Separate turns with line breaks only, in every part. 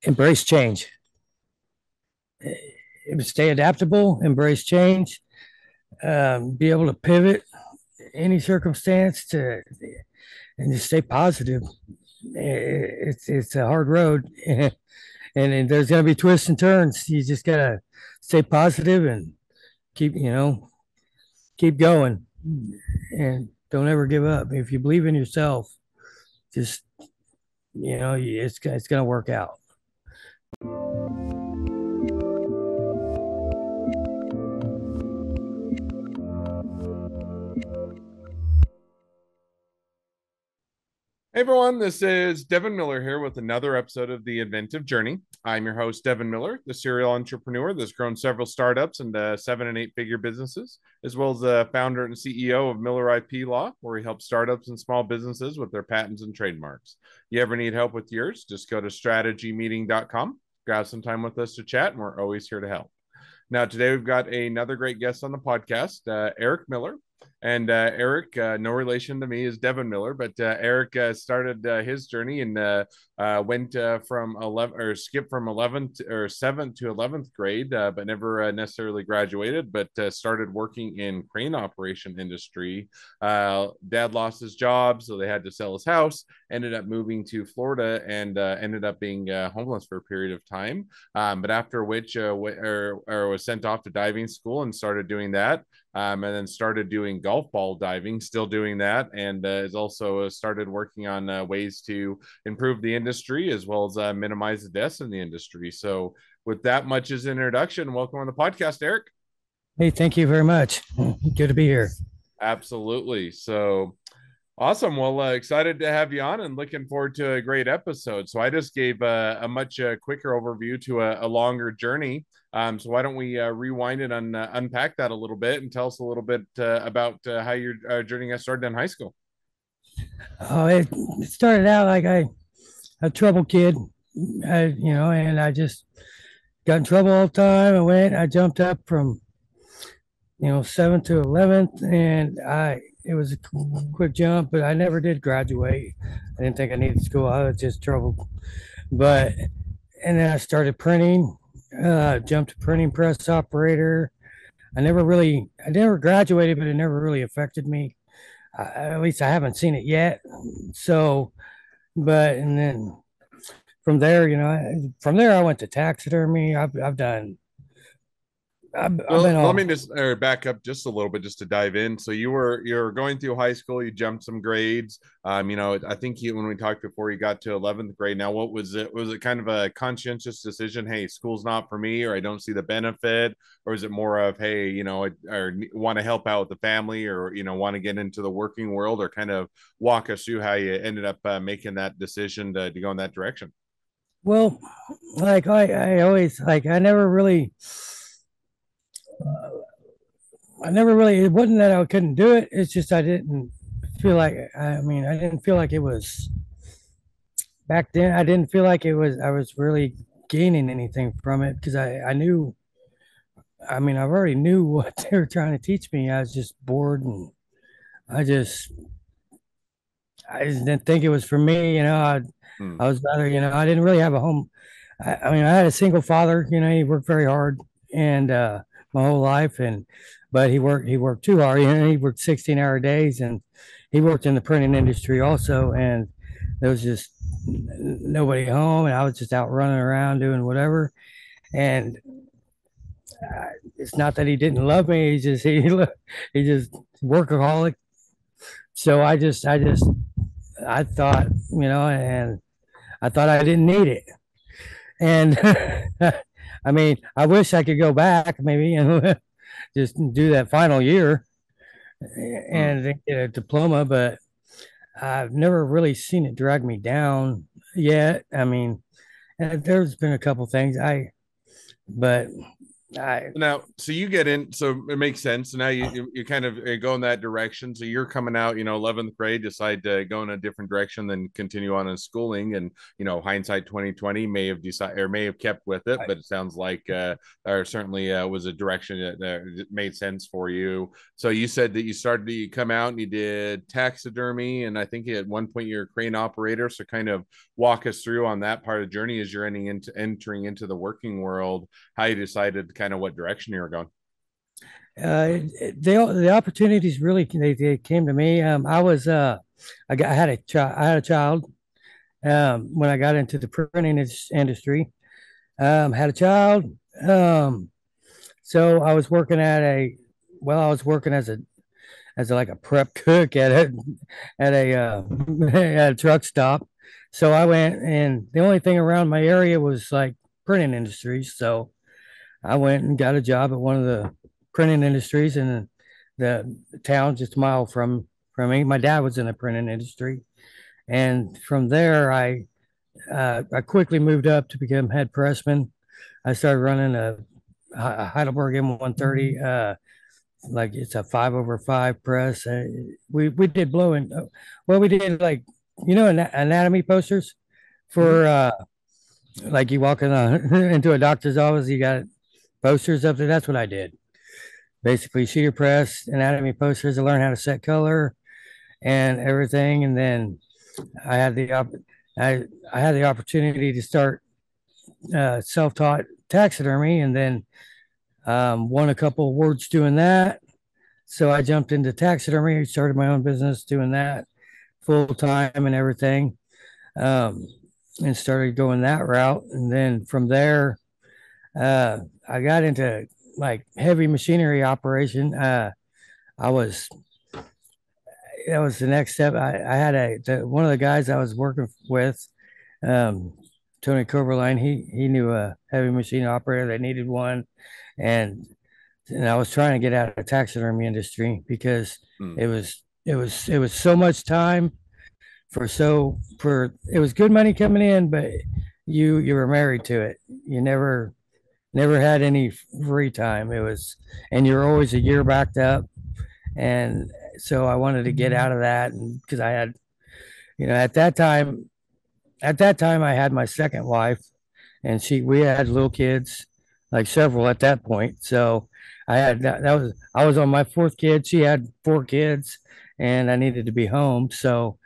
Embrace change. Stay adaptable, embrace change, be able to pivot any circumstance to and just stay positive. It's a hard road, and there's going to be twists and turns. You just gotta stay positive and keep going, and don't ever give up. If you believe in yourself, just it's going to work out.
Hey everyone, this is Devin Miller here with another episode of The Inventive Journey. I'm your host, Devin Miller, the serial entrepreneur that's grown several startups and 7 and 8 figure businesses, as well as the founder and CEO of Miller IP Law, where he helps startups and small businesses with their patents and trademarks. You ever need help with yours? Just go to strategymeeting.com, grab some time with us to chat, and we're always here to help. Now, today we've got another great guest on the podcast, Eric Miller. And Eric, no relation to me, is Devin Miller, but Eric started his journey and went from 11 or skipped from 11th or 7th to 11th grade, but never necessarily graduated, but started working in crane operation industry. Dad lost his job, so they had to sell his house, ended up moving to Florida and ended up being homeless for a period of time. But after which was sent off to diving school and started doing that. And then started doing golf ball diving, still doing that, and has also started working on ways to improve the industry as well as minimize the deaths in the industry. So, with that much as introduction, welcome on the podcast, Eric.
Hey, thank you very much. Good to be here.
Absolutely. So, awesome. Well, excited to have you on and looking forward to a great episode. So, I just gave a much quicker overview to a longer journey. So, why don't we rewind and unpack that a little bit and tell us a little bit about how your journey got started in high school?
It started out like a trouble kid, and I just got in trouble all the time. I jumped up from 7th to 11th, and it was a quick jump, but I never did graduate. I didn't think I needed school. I was just trouble. But and then I started printing. Jumped to printing press operator. I never graduated, but it never really affected me. At least I haven't seen it yet. So, and then from there I went to taxidermy. I've been
Well, let
all.
me just back up just a little bit just to dive in. So you were going through high school, you jumped some grades. I think when we talked before, you got to 11th grade. Now, what was it? Was it kind of a conscientious decision? Hey, school's not for me, or I don't see the benefit, or is it more of hey, or want to help out with the family, or want to get into the working world, or kind of walk us through how you ended up making that decision to go in that direction?
Well, like I always like I never really, it wasn't that I couldn't do it. It's just I didn't feel like it was back then. I didn't feel like I was really gaining anything from it because I knew, I already knew what they were trying to teach me. I was just bored and I just, I just didn't think it was for me.
Hmm.
I was better, I didn't really have a home. I had a single father, he worked very hard and, my whole life. But he worked too hard. He worked 16-hour days and he worked in the printing industry also. And there was just nobody home. And I was just out running around doing whatever. And it's not that he didn't love me. He just workaholic. So I thought, and I thought I didn't need it. And I wish I could go back maybe and just do that final year
Hmm.
and get a diploma, but I've never really seen it drag me down yet. There's been a couple things but I
Now, so you get in, so it makes sense. So now you kind of go in that direction. So you're coming out, 11th grade, decide to go in a different direction than continue on in schooling. And hindsight 2020 may have decided or may have kept with it, but it sounds like or certainly was a direction that made sense for you. So you said that you come out and you did taxidermy, and I think at one point you're a crane operator. So kind of walk us through on that part of the journey as you're entering into the working world, how you decided kind of what direction you were going.
the opportunities really they came to me. I had a child. I had a child when I got into the printing industry. Had a child. Um, so I was working at a I was working as like a prep cook at a at a truck stop. So I went, and the only thing around my area was like printing industries. So I went and got a job at one of the printing industries in the town just a mile from me. My dad was in the printing industry, and from there I quickly moved up to become head pressman. I started running a Heidelberg M130. Like it's a 5/5 press. We did blowing. Well, we did like anatomy posters
Mhm.
for like you walk in into a doctor's office, you got posters up there. That's what I did. Basically, sheeter press, anatomy posters to learn how to set color and everything. And then I had the I had the opportunity to start self-taught taxidermy, and then won a couple awards doing that. So I jumped into taxidermy, started my own business doing that full time and everything, um, and started going that route. And then from there, uh, I got into like heavy machinery operation. I was That was the next step. I had one of the guys I was working with, um, Tony Coberline. He knew a heavy machine operator that needed one, and I was trying to get out of the taxidermy industry because
Mm.
it was so much time for it was good money coming in, but you were married to it. You never had any free time. And you're always a year backed up, and so I wanted to get out of that, and because I had at that time I had my second wife, and we had little kids, like several at that point. So I was on my fourth kid. She had four kids, and I needed to be home. So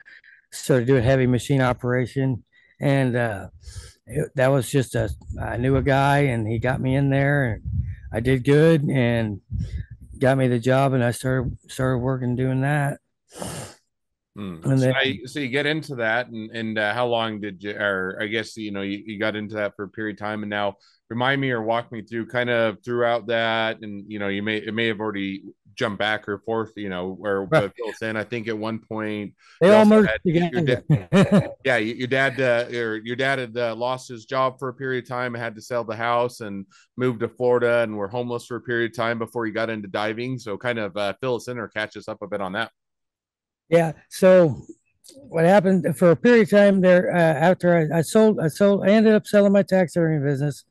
started doing heavy machine operation, and that was just I knew a guy, and he got me in there, and I did good, and got me the job, and I started working doing that,
Mm.
and
So,
then
so you get into that, and how long did you, or I guess you got into that for a period of time, and now remind me or walk me through kind of throughout that, and it may have already jumped back or forth, where
right,
but fill us in. I think at one point
they
you
all
also
merged
had your
together.
dad. Yeah, your dad had lost his job for a period of time and had to sell the house and moved to Florida and were homeless for a period of time before he got into diving. So kind of fill us in or catch us up a bit on that.
Yeah. So what happened for a period of time there, after I ended up selling my taxidermy business,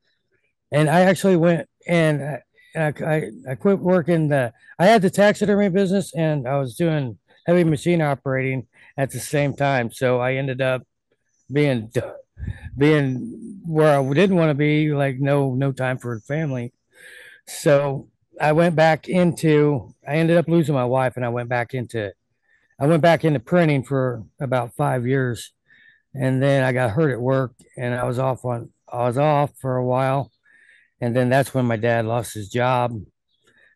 and I actually went and I quit working I had the taxidermy business, and I was doing heavy machine operating at the same time. So I ended up being being where I didn't want to be, like no time for family. So I ended up losing my wife, and I went back into printing for about 5 years, and then I got hurt at work, and I was off for a while, and then that's when my dad lost his job.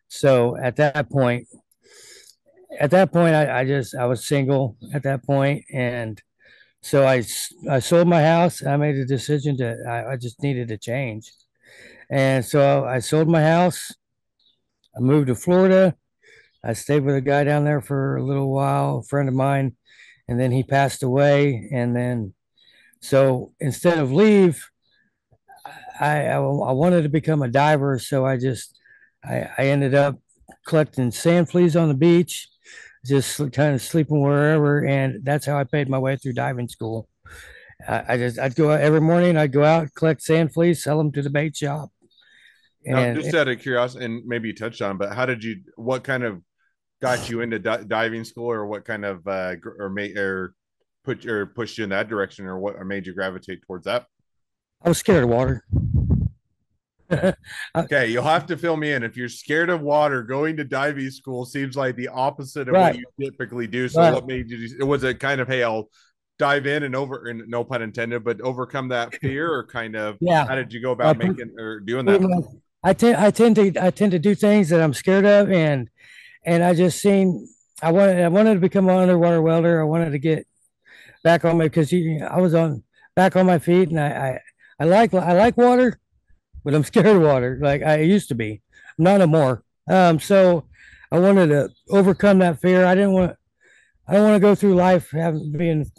So at that point, I was single at that point, and so I sold my house. I made a decision I just needed to change, and so I sold my house. I moved to Florida. I stayed with a guy down there for a little while, a friend of mine, and then he passed away. And then, so instead of leave, I wanted to become a diver. So I ended up collecting sand fleas on the beach, just kind of sleeping wherever. And that's how I paid my way through diving school. I'd go out every morning, I'd go out, collect sand fleas, sell them to the bait shop.
Now,
And
just out of curiosity, and maybe you touched on, but what kind of got you into diving school, or what kind of, or made, or pushed you in that direction, or what, or made you gravitate towards that?
I was scared of water.
Okay, you'll have to fill me in. If you're scared of water, going to diving school seems like the opposite of what
Right,
you typically do. So,
right.
what made you? Was it kind of, hey, I'll dive in and and no pun intended, but overcome that fear, or kind of
Yeah.
how did you go
Uh,
about
pre-
making or doing
Pretty
that?
much. I tend to do things that I'm scared of, and I just seen I wanted to become an underwater welder. I wanted to get back on my because I was on back on my feet, and I like water, but I'm scared of water like I used to be. Not anymore. So I wanted to overcome that fear. I don't want to go through life having being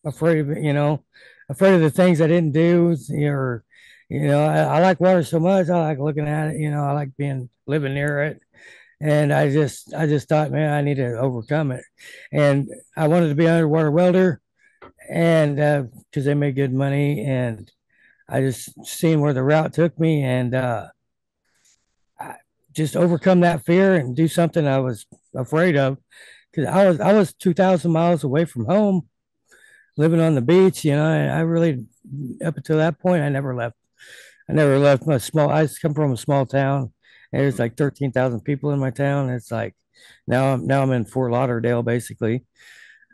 afraid of it, afraid of the things I didn't do. Or, I like water so much. I like looking at it. I like living near it. And I just thought, man, I need to overcome it. And I wanted to be an underwater welder, and because they made good money, and I just seen where the route took me, and I just overcome that fear and do something I was afraid of. Because I was 2,000 miles away from home, living on the beach. And I really, up until that point, I never left. I never left my small. I come from a small town. And there's like 13,000 people in my town. It's like now I'm in Fort Lauderdale, basically.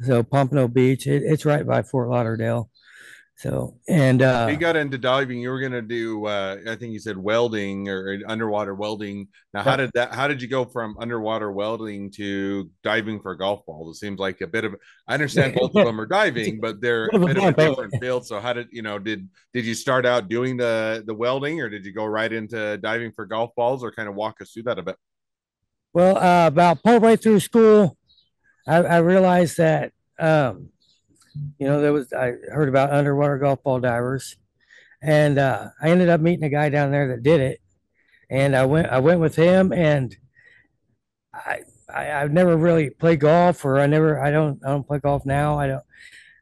So Pompano Beach, it's right by Fort Lauderdale. So and
You got into diving. You were gonna do, I think you said welding or underwater welding. Now,
yep.
how did you go from underwater welding to diving for golf balls? It seems like a bit of. I understand both of them are
It's a
diving, but they're
bit
a
of a
bit of a
bump, ain't
different
it?
field. So, how did did you start out doing the welding, or did you go right into diving for golf balls, or kind of walk us through that a bit?
Well, about partway through school, I realized that I heard about underwater golf ball divers, and I ended up meeting a guy down there that did it, and I went with him, and I, I've never really played golf, or I don't play golf now. I don't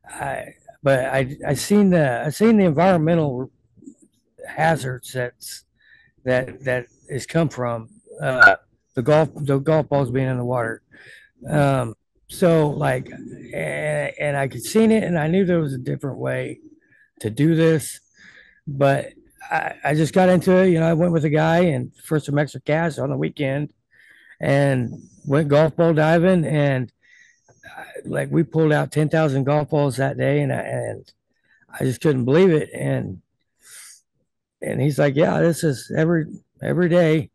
I but I seen the environmental hazards that has come from the golf balls being in the water. Um, so like, and I could seen it, and I knew there was a different way to do this, but I just got into it. I went with a guy and for some extra cash on the weekend, and went golf ball diving, and like we pulled out 10,000 golf balls that day, and I just couldn't believe it. And he's like, yeah, this is every day,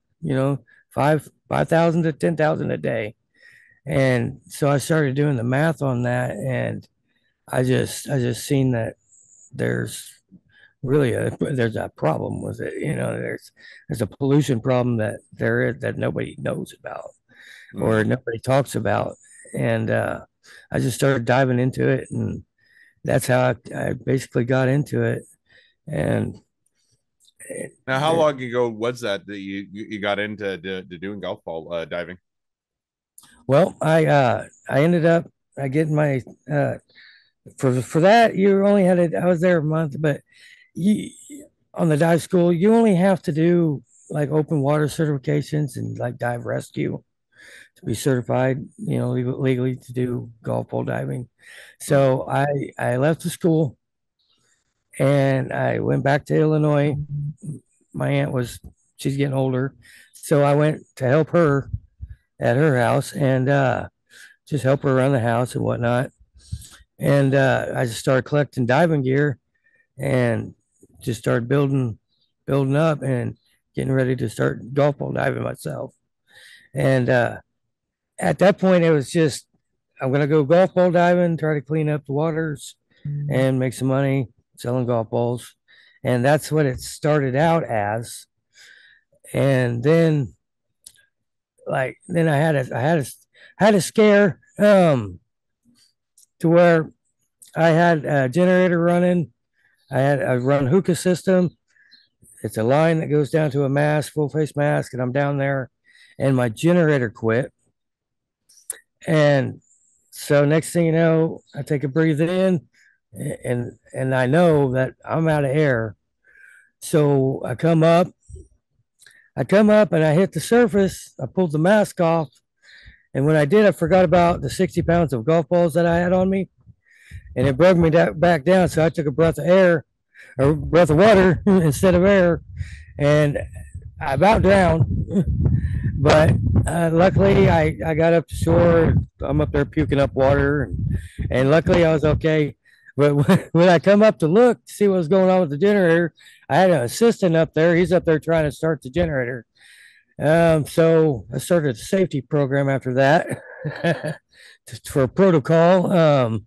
5,000 to 10,000 a day. And so I started doing the math on that, and I just seen that there's there's a problem with it. There's a pollution problem that nobody knows about,
Mm.
or nobody talks about. And I just started diving into it, and that's how I basically got into it. And
Now, how long ago was that you got into doing golf ball diving?
well, I ended up I getting my for that you only had I was there a month, but you on the dive school you only have to do like open water certifications and like dive rescue to be certified, legally to do golf ball diving.
Mm.
So I left the school, and I went back to Illinois. My aunt she's getting older, so I went to help her at her house, and just help her around the house and whatnot. And I just started collecting diving gear, and just started building up, and getting ready to start golf ball diving myself. And at that point, it was just I'm gonna go golf ball diving, try to clean up the waters, and make some money selling golf balls. And that's what it started out as. And then I had a scare, to where I had a generator running. I run hookah system. It's a line that goes down to a mask, full face mask, and I'm down there, and my generator quit. And so next thing you know, I take a breathe in, and I know that I'm out of air. So I come up, I come up and I hit the surface. I pulled the mask off. And when I did, I forgot about the 60 pounds of golf balls that I had on me. And it broke me back down. So I took a breath of air or breath of water instead of air. And I about drowned. But luckily, I got up to shore. I'm up there puking up water. And luckily, I was okay. But when I come up to look to see what was going on with the generator, I had an assistant up there. He's up there trying to start the generator. So I started a safety program after that for protocol.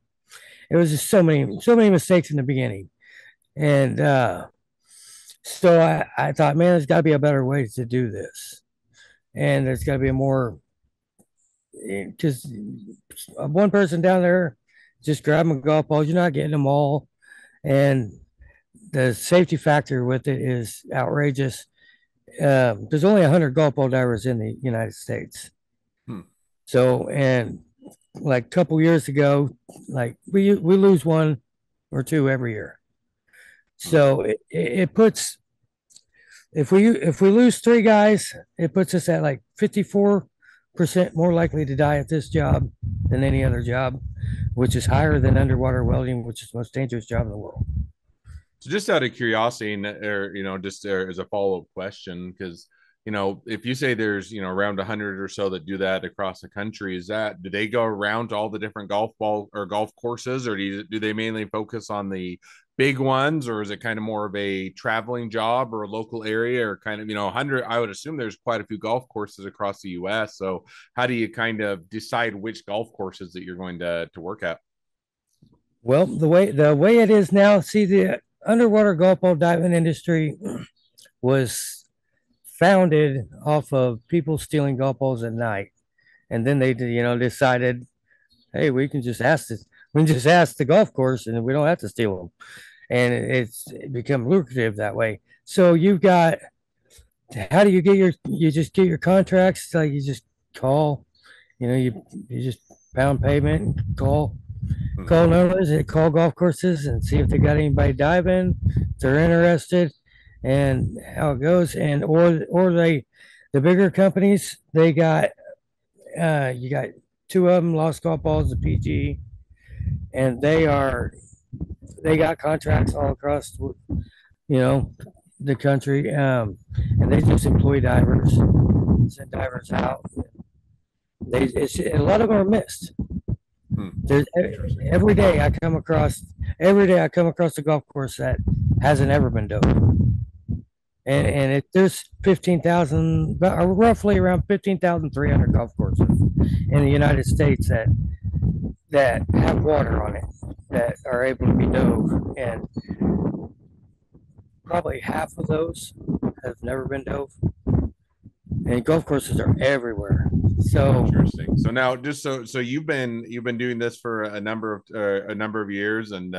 It was just so many mistakes in the beginning. And so I thought, man, there's got to be a better way to do this. And there's got to be a more, because one person down there just grabbing golf balls, you're not getting them all. And the safety factor with it is outrageous. There's only 100 golf ball divers in the United States.
Hmm.
So, and like a couple years ago, like we lose one or two every year. So it puts if we lose three guys, it puts us at like 54% more likely to die at this job than any other job, which is higher than underwater welding, which is the most dangerous job in the world.
So just out of curiosity, or just as a follow up question, because if you say there's around 100 or so that do that across the country, do they go around to all the different golf ball or golf courses, or do they mainly focus on the big ones, or is it kind of more of a traveling job or a local area, or kind of 100? I would assume there's quite a few golf courses across the U.S. So how do you kind of decide which golf courses that you're going to work at?
Well, the way it is now, see, the underwater golf ball diving industry was founded off of people stealing golf balls at night, and then they decided, hey, we can just ask this, we can just ask the golf course, and we don't have to steal them, and it become lucrative that way. So you've got, how do you get you just get your contracts? Like you just call, you just pound pavement and call numbers and call golf courses and see if they got anybody diving, if they're interested, and how it goes. And the bigger companies, they got you got two of them, Lost Golf Balls, the PG, and they got contracts all across you know the country, and they just employ divers, send divers out. A lot of them are missed. There's every day I come across a golf course that hasn't ever been dove. There's 15,000, roughly around 15,300 golf courses in the United States that have water on it that are able to be dove, and probably half of those have never been dove. And golf courses are everywhere. So
interesting. So now, just so you've been doing this for a number of years, and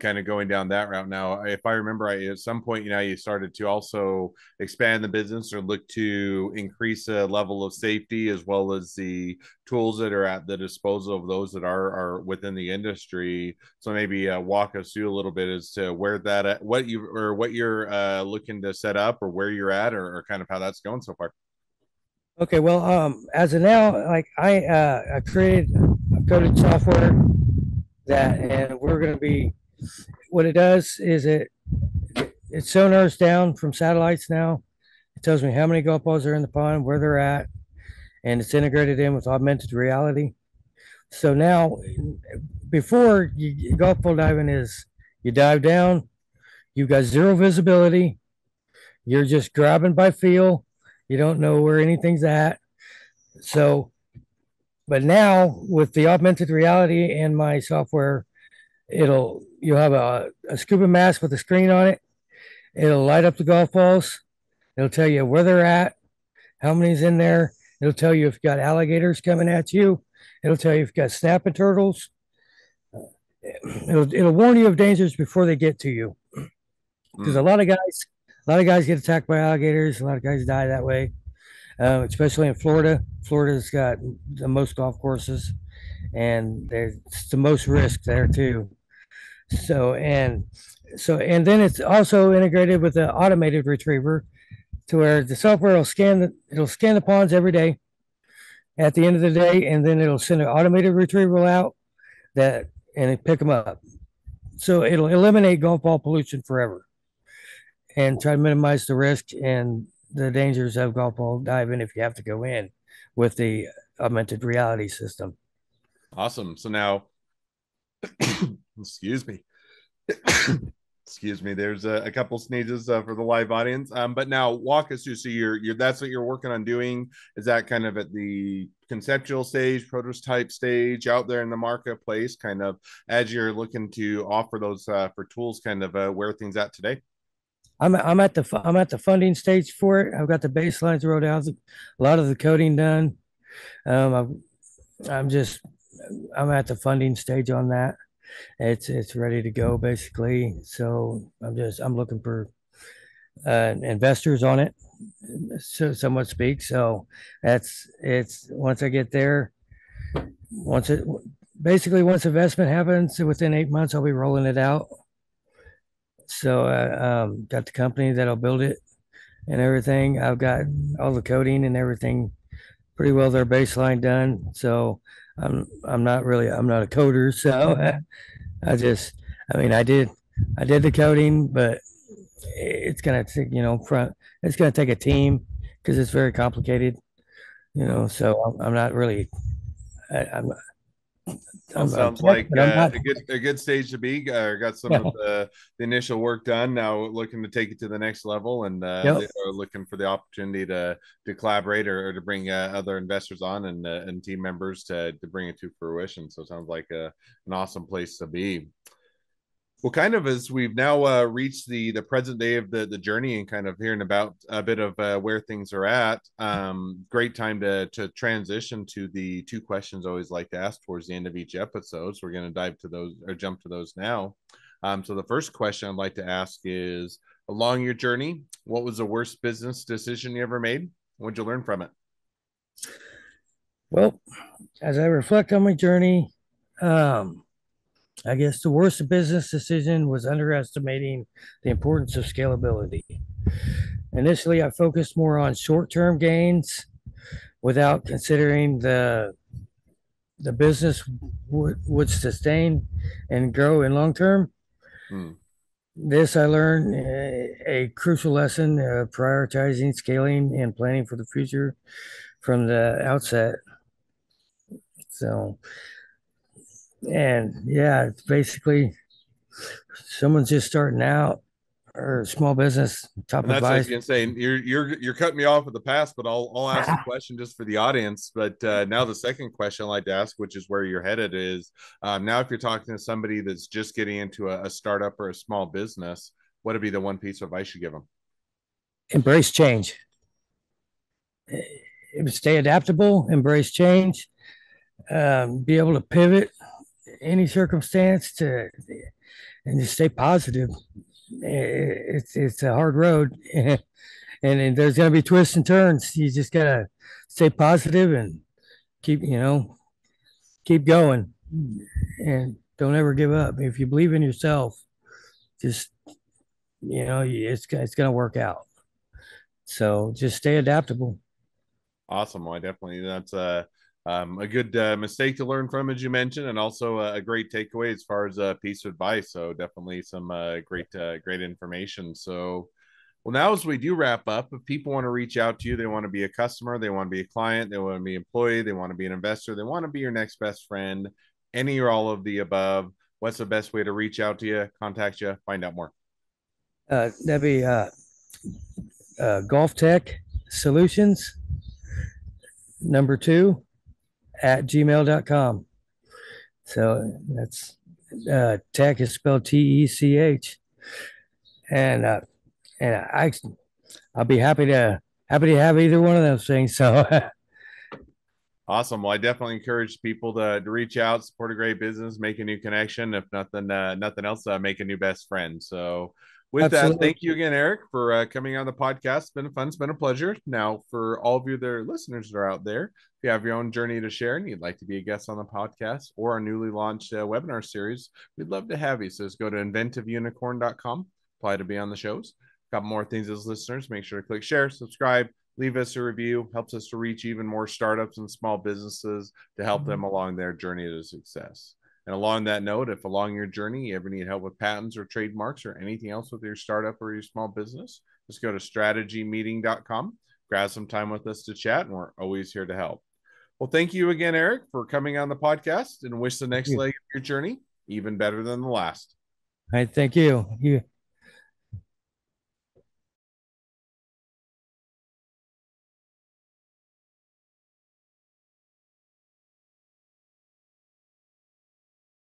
kind of going down that route. Now, if I remember right, at some point, you started to also expand the business or look to increase the level of safety as well as the tools that are at the disposal of those that are within the industry. So maybe walk us through a little bit as to where what you're looking to set up, or where you're at, or kind of how that's going so far.
okay, well, as of now, like I created a coded software and we're going to be, what it does is it sonars down from satellites now. It tells me how many golf balls are in the pond, where they're at, and it's integrated in with augmented reality. So now, before golf ball diving is, you dive down, you've got zero visibility, you're just grabbing by feel, you don't know where anything's at. So, but now with the augmented reality and my software, you'll have a scuba mask with a screen on it. It'll light up the golf balls. It'll tell you where they're at, how many's in there. It'll tell you if you've got alligators coming at you. It'll tell you if you've got snapping turtles. It'll warn you of dangers before they get to you. Because a lot of guys get attacked by alligators. A lot of guys die that way, especially in Florida. Florida's got the most golf courses, and there's the most risk there too. So and then it's also integrated with the automated retriever to where the software will it'll scan the ponds every day at the end of the day, and then it'll send an automated retrieval out that and it pick them up. So it'll eliminate golf ball pollution forever and try to minimize the risk and the dangers of golf ball diving if you have to go in with the augmented reality system.
Awesome. So now, excuse me. Excuse me. There's a couple sneezes for the live audience. But now walk us through. So you're that's what you're working on doing. Is that kind of at the conceptual stage, prototype stage, out there in the marketplace, kind of as you're looking to offer those for tools, kind of where things at today?
I'm at the funding stage for it. I've got the baselines wrote out, a lot of the coding done. Um, I'm just I'm at the funding stage on that. It's ready to go basically. So I'm looking for investors on it, so somewhat speak. So it's once I get there, once it basically once investment happens within 8 months, I'll be rolling it out. So got the company that'll build it and everything. I've got all the coding and everything pretty well their baseline done. So I'm not a coder, so I just I mean I did the coding, but it's gonna take front it's gonna take a team because it's very complicated. So I'm not really I'm
Well,
I'm
sounds
tech,
like
but I'm not.
a good stage to be. Got some of
Yeah.
the initial work done. Now looking to take it to the next level, and they
Yep.
are looking for the opportunity to collaborate or to bring other investors on and team members to bring it to fruition. So it sounds like an awesome place to be. Well, kind of as we've now reached the present day of the journey and kind of hearing about a bit of where things are at. Great time to transition to the two questions I always like to ask towards the end of each episode. So we're going to dive to those or jump to those now. So the first question I'd like to ask is: along your journey, what was the worst business decision you ever made? What'd you learn from it?
Well, as I reflect on my journey, um, I guess the worst business decision was underestimating the importance of scalability. Initially, I focused more on short-term gains without considering the business would sustain and grow in long term.
Hmm.
This I learned a crucial lesson of prioritizing, scaling, and planning for the future from the outset. So, and yeah, it's basically someone's just starting out or small business top
And that's like
advice.
you're saying you're cutting me off with the past, but I'll ask the question just for the audience. But now the second question I like to ask, which is where you're headed, is now if you're talking to somebody that's just getting into a startup or a small business, what would be the one piece of advice you give them?
Embrace change. Stay adaptable, embrace change, be able to pivot any circumstance to and just stay positive. It's a hard road, and there's gonna be twists and turns. You just gotta stay positive and keep going, and don't ever give up. If you believe in yourself, just it's gonna work out. So just stay adaptable.
Awesome. Well, I definitely that's a good mistake to learn from, as you mentioned, and also a great takeaway as far as a piece of advice. So definitely some great information. So, well, now as we do wrap up, if people want to reach out to you, they want to be a customer, they want to be a client, they want to be an employee, they want to be an investor, they want to be your next best friend, any or all of the above. What's the best way to reach out to you, contact you, find out more?
That'd be Golf Tech Solutions number two at gmail.com. So that's tech is spelled TECH. And I'll be happy to have either one of those things. So
Awesome. Well, I definitely encourage people to reach out, support a great business, make a new connection. If nothing else, make a new best friend. So, with that,
absolutely.
thank you again, Eric, for coming on the podcast. It's been fun. It's been a pleasure. Now, for all of you that are listeners that are out there, if you have your own journey to share and you'd like to be a guest on the podcast or our newly launched webinar series, we'd love to have you. So, just go to inventiveunicorn.com, apply to be on the shows. couple more things as listeners. Make sure to click share, subscribe, leave us a review. Helps us to reach even more startups and small businesses to help them along their journey to success. And along that note, if along your journey you ever need help with patents or trademarks or anything else with your startup or your small business, just go to strategymeeting.com, grab some time with us to chat, and we're always here to help. Well, thank you again, Eric, for coming on the podcast, and wish the next leg of your journey even better than the last.
All right, thank you. You